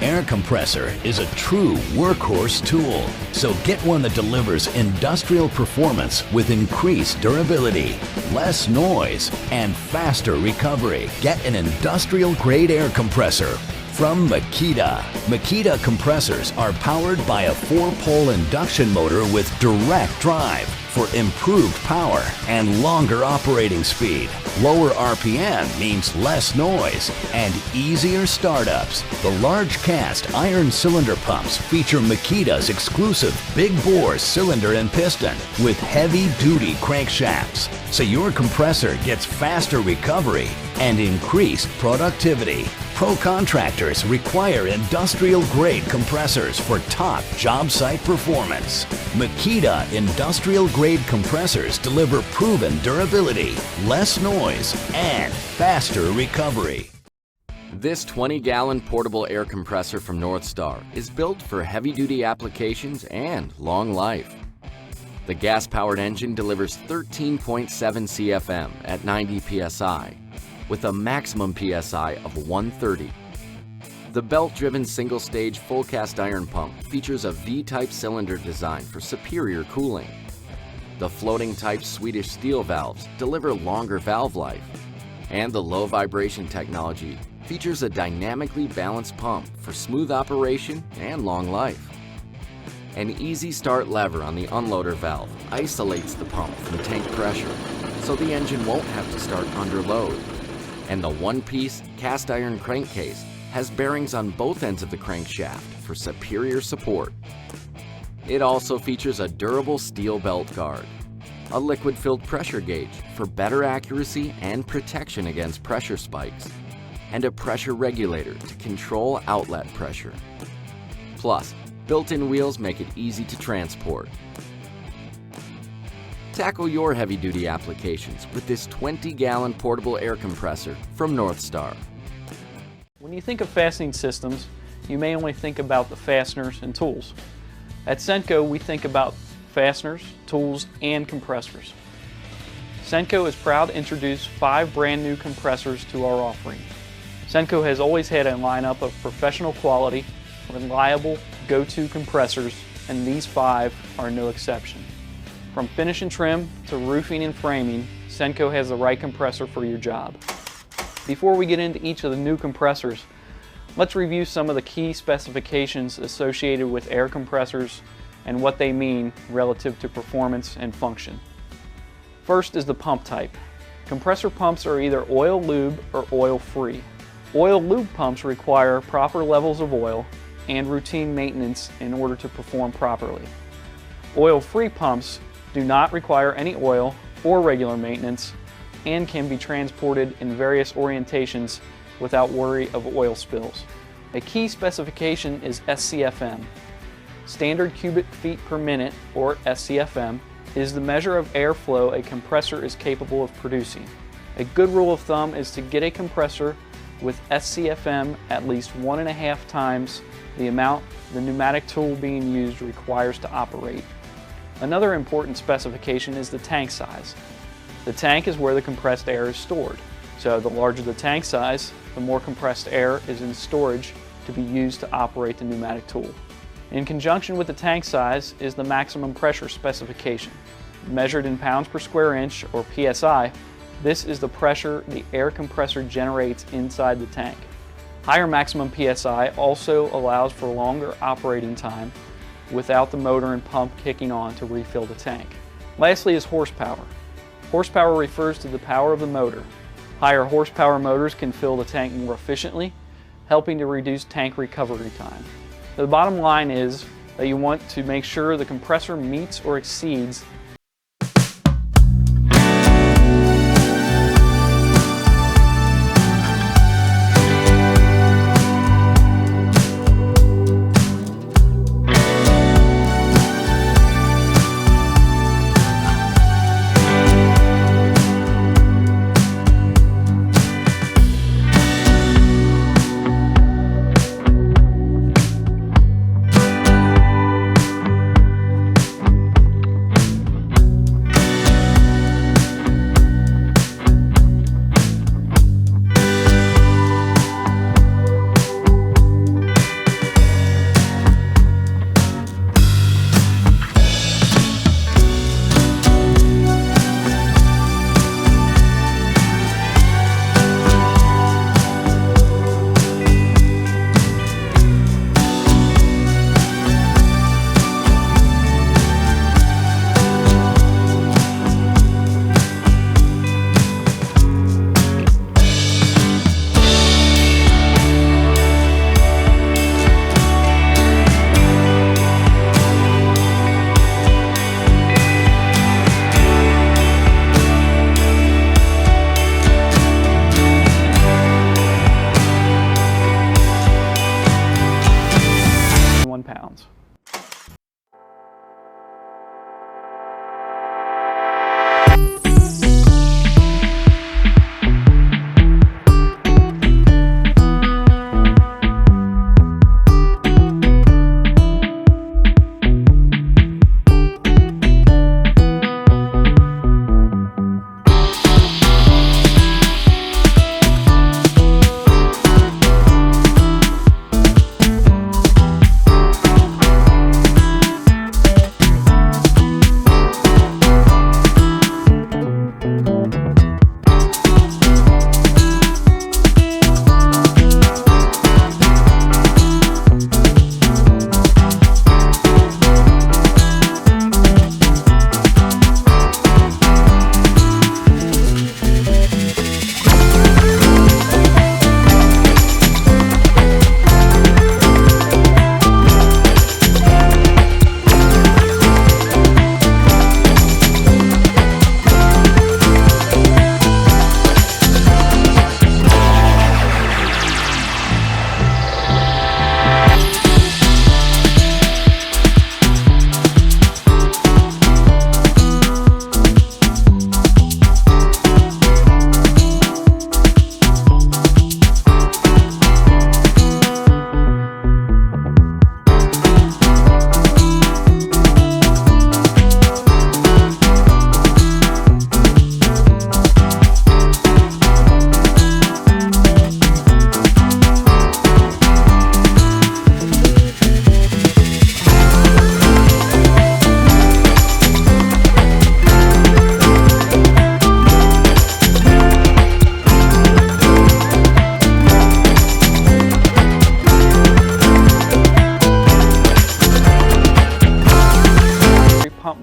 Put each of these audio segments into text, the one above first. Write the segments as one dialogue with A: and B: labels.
A: air compressor is a true workhorse tool. So get one that delivers industrial performance with increased durability, less noise, and faster recovery. Get an industrial-grade air compressor from Makita. Makita compressors are powered by a 4-pole induction motor with direct drive for improved power and longer operating speed. Lower RPM means less noise and easier startups. The large cast iron cylinder pumps feature Makita's exclusive big bore cylinder and piston with heavy-duty crankshafts, so your compressor gets faster recovery and increased productivity. Pro contractors require industrial-grade compressors for top job site performance. Makita industrial-grade compressors deliver proven durability, less noise, and faster recovery.
B: This 20-gallon portable air compressor from Northstar is built for heavy-duty applications and long life. The gas-powered engine delivers 13.7 CFM at 90 psi, with a maximum PSI of 130. The belt-driven single-stage full cast iron pump features a V-type cylinder design for superior cooling. The floating-type Swedish steel valves deliver longer valve life, and the low vibration technology features a dynamically balanced pump for smooth operation and long life. An easy start lever on the unloader valve isolates the pump from tank pressure, so the engine won't have to start under load. And the one-piece cast iron crankcase has bearings on both ends of the crankshaft for superior support. It also features a durable steel belt guard, a liquid-filled pressure gauge for better accuracy and protection against pressure spikes, and a pressure regulator to control outlet pressure. Plus, built-in wheels make it easy to transport. Tackle your heavy-duty applications with this 20-gallon portable air compressor from Northstar.
C: When you think of fastening systems, you may only think about the fasteners and tools. At Senco, we think about fasteners, tools, and compressors. Senco is proud to introduce 5 brand new compressors to our offering. Senco has always had a lineup of professional quality, reliable, go-to compressors, and these 5 are no exception. From finish and trim to roofing and framing, Senco has the right compressor for your job. Before we get into each of the new compressors, let's review some of the key specifications associated with air compressors and what they mean relative to performance and function. First is the pump type. Compressor pumps are either oil lube or oil free. Oil lube pumps require proper levels of oil and routine maintenance in order to perform properly. Oil free pumps do not require any oil or regular maintenance and can be transported in various orientations without worry of oil spills. A key specification is SCFM. Standard cubic feet per minute, or SCFM, is the measure of airflow a compressor is capable of producing. A good rule of thumb is to get a compressor with SCFM at least 1.5 times the amount the pneumatic tool being used requires to operate. Another important specification is the tank size. The tank is where the compressed air is stored. So the larger the tank size, the more compressed air is in storage to be used to operate the pneumatic tool. In conjunction with the tank size is the maximum pressure specification. Measured in pounds per square inch, or PSI, this is the pressure the air compressor generates inside the tank. Higher maximum PSI also allows for longer operating time without the motor and pump kicking on to refill the tank. Lastly is horsepower. Horsepower refers to the power of the motor. Higher horsepower motors can fill the tank more efficiently, helping to reduce tank recovery time. The bottom line is that you want to make sure the compressor meets or exceeds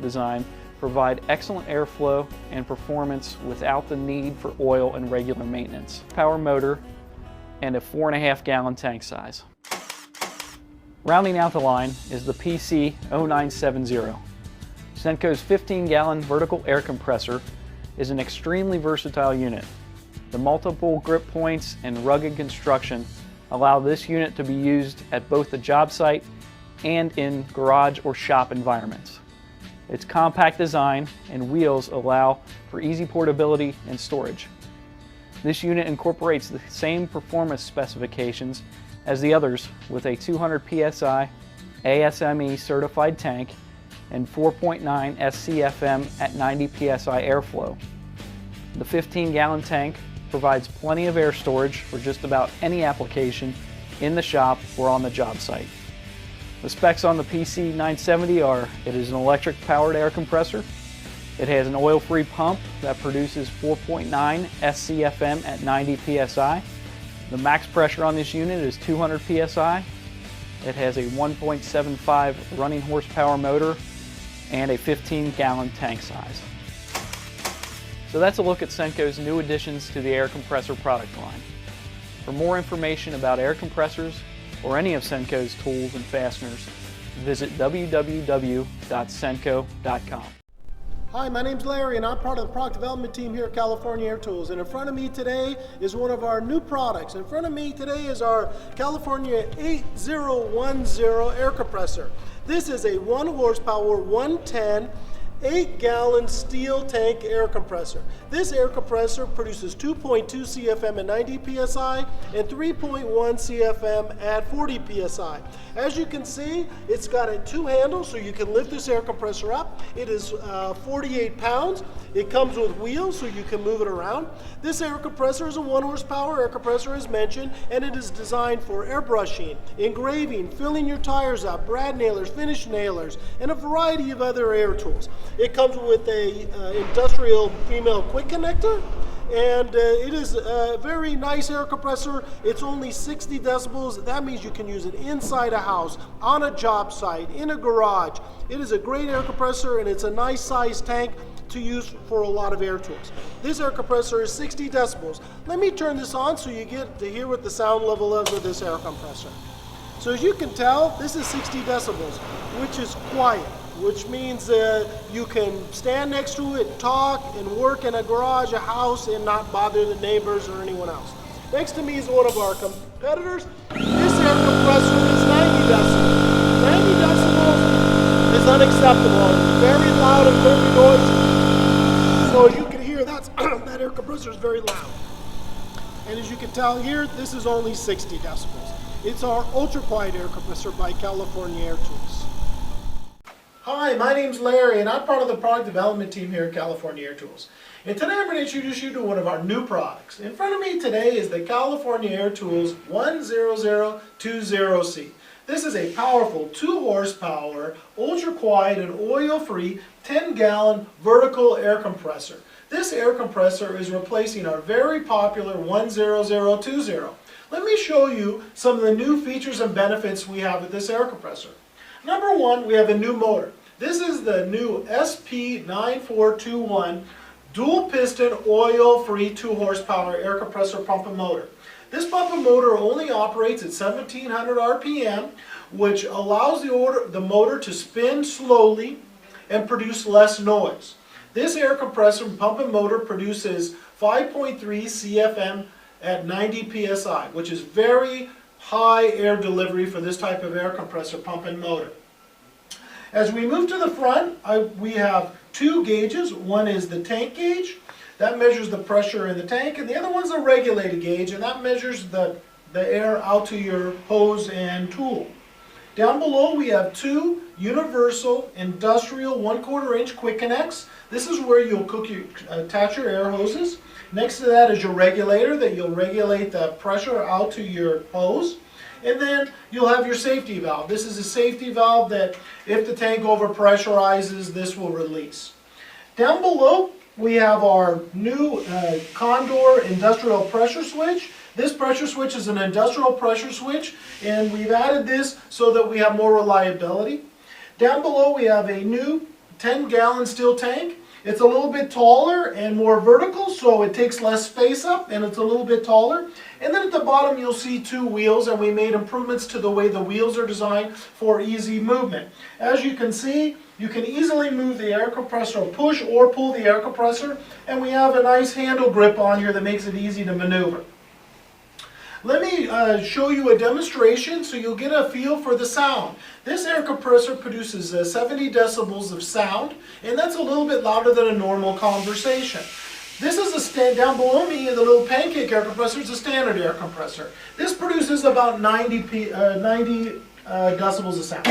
C: design provide excellent airflow and performance without the need for oil and regular maintenance. Power motor and a 4.5 gallon tank size. Rounding out the line is the PC0970. Senco's 15 gallon vertical air compressor is an extremely versatile unit. The multiple grip points and rugged construction allow this unit to be used at both the job site and in garage or shop environments. Its compact design and wheels allow for easy portability and storage. This unit incorporates the same performance specifications as the others with a 200 psi ASME certified tank and 4.9 SCFM at 90 psi airflow. The 15 gallon tank provides plenty of air storage for just about any application in the shop or on the job site. The specs on the PC970 are: it is an electric powered air compressor, it has an oil-free pump that produces 4.9 SCFM at 90 psi, the max pressure on this unit is 200 psi, it has a 1.75 running horsepower motor, and a 15 gallon tank size. So that's a look at Senco's new additions to the air compressor product line. For more information about air compressors or any of Senco's tools and fasteners, visit www.senco.com.
D: Hi, my name's Larry and I'm part of the product development team here at California Air Tools. And in front of me today is one of our new products. In front of me today is our California 8010 air compressor. This is a 1 horsepower, 110, 8-gallon steel tank air compressor. This air compressor produces 2.2 CFM at 90 psi and 3.1 CFM at 40 psi. As you can see, it's got a 2 handles so you can lift this air compressor up. It is 48 pounds. It comes with wheels so you can move it around. This air compressor is a 1 horsepower air compressor as mentioned, and it is designed for airbrushing, engraving, filling your tires up, brad nailers, finish nailers, and a variety of other air tools. It comes with a industrial female quick connector, and it is a very nice air compressor. It's only 60 decibels. That means you can use it inside a house, on a job site, in a garage. It is a great air compressor, and it's a nice sized tank to use for a lot of air tools. This air compressor is 60 decibels. Let me turn this on so you get to hear what the sound level is with this air compressor. So as you can tell, this is 60 decibels, which is quiet, which means you can stand next to it, talk, and work in a garage, a house, and not bother the neighbors or anyone else. Next to me is one of our competitors. This air compressor is 90 decibels. 90 decibels is unacceptable. It's very loud and very noisy. So as you can hear, that air compressor is very loud. And as you can tell here, this is only 60 decibels. It's our ultra quiet air compressor by California Air Tools. Hi, my name's Larry and I'm part of the product development team here at California Air Tools. And today I'm going to introduce you to one of our new products. In front of me today is the California Air Tools 10020C. This is a powerful 2 horsepower, ultra quiet and oil free 10-gallon vertical air compressor. This air compressor is replacing our very popular 10020. Let me show you some of the new features and benefits we have with this air compressor. Number one, we have a new motor. This is the new SP9421 dual piston oil-free 2 horsepower air compressor pump and motor. This pump and motor only operates at 1700 RPM, which allows the motor to spin slowly and produce less noise. This air compressor pump and motor produces 5.3 CFM at 90 psi, which is very high air delivery for this type of air compressor pump and motor. As we move to the front, we have 2 gauges. One is the tank gauge, that measures the pressure in the tank, and the other one's a regulated gauge, and that measures the air out to your hose and tool. Down below we have 2 universal industrial 1/4 inch quick connects. This is where you'll attach your air hoses. Next to that is your regulator that you'll regulate the pressure out to your hose. And then you'll have your safety valve. This is a safety valve that if the tank overpressurizes, this will release. Down below we have our new Condor industrial pressure switch. This pressure switch is an industrial pressure switch, and we've added this so that we have more reliability. Down below we have a new 10-gallon steel tank. It's a little bit taller and more vertical, so it takes less space up, and it's a little bit taller. And then at the bottom you'll see 2 wheels, and we made improvements to the way the wheels are designed for easy movement. As you can see, you can easily move the air compressor, or push or pull the air compressor, and we have a nice handle grip on here that makes it easy to maneuver. Let me show you a demonstration so you'll get a feel for the sound. This air compressor produces 70 decibels of sound, and that's a little bit louder than a normal conversation. This is down below me in the little pancake air compressor is a standard air compressor. This produces about 90 decibels of sound.